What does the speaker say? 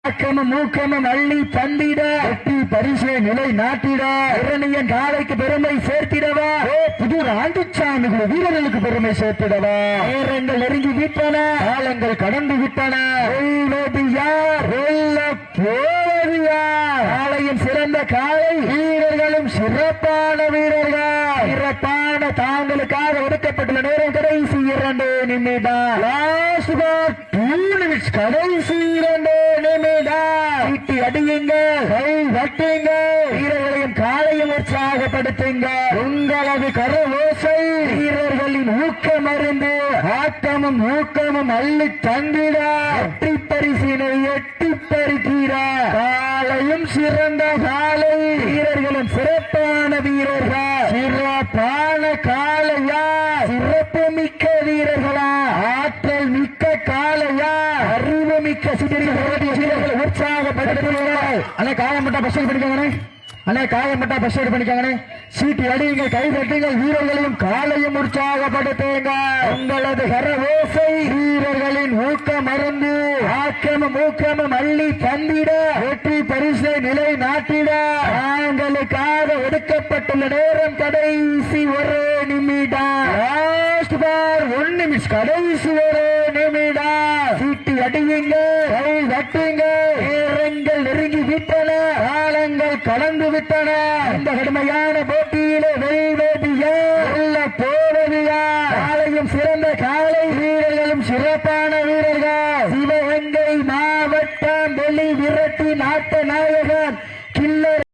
மூக்கமும் அள்ளி தந்திட வெற்றி பரிசை நிலை நாட்டிட இரணியன் காலைக்கு பெருமை சேர்த்திடவா புதூர் ஆண்டுச்சாமிகள் வீரர்களுக்கு பெருமை சேர்த்திடவா நேரங்கள் நெருங்கி விட்டன காலங்கள் கடந்து விட்டன காலையும் சிறந்த காலை வீரர்களும் சிறப்பான வீரர்கள் சிறப்பான தாங்களுக்காக ஒதுக்கப்பட்டுள்ள நேரம் கடைசி 2 நிமிடம் லாஸ்ட் பால் 2 நிமிஷம் கடைசி 2 நிமிடம் வீட்டி அடியுங்க கை வட்டுங்க வீரர்களையும் காலையும் உற்சாகப்படுத்துங்க உங்களது கரவோசை வீரர்களின் ஊக்கம் அறிந்து ஆட்டமும் ஊக்கமும் அள்ளி தந்திட வெற்றி பரிசினை எட்டி பறிக்கிற காலையும் சிறந்த காலை வீரர்களும் சிறப்பான வீரர்கள் சிறப்பான காலையா சிறப்பு மிக்க வீரர்களா ஆற்றல் மிக்க காலையா அறிவு மிக்க வீரர்களை உற்சாகப்படுத்துகிறார்கள். அண்ணே காயம்பட்டா பஸ் பண்ணிக்கோங்கண்ணே அண்ணே காயம்பட்டா பஸ் பண்ணிக்கோங்கண்ணே சீட்டி அடியுங்க கை தட்டுங்கள் வீரர்களையும் காலையும் உற்சாகப்படுத்துங்க உங்களது கரவோசை வீரர்களின் ஊக்கம் அருந்து ஆக்கமும் ஊக்கமும் அள்ளி தந்திட வெற்றி பரிசை நிலை நாட்டிட தாங்களுக்காக ஒதுக்கப்பட்டுள்ள நேரம் கடைசி 1 நிமிடம் லாஸ்ட் பார் 1 நிமிஷம் கடைசி 1 நிமிடம் சீட்டி அடியுங்க கை தட்டுங்க நேரங்கள் நெருங்கி விட்டன காலங்கள் கடந்து விட்டன இந்த கடுமையான போட்டியிலே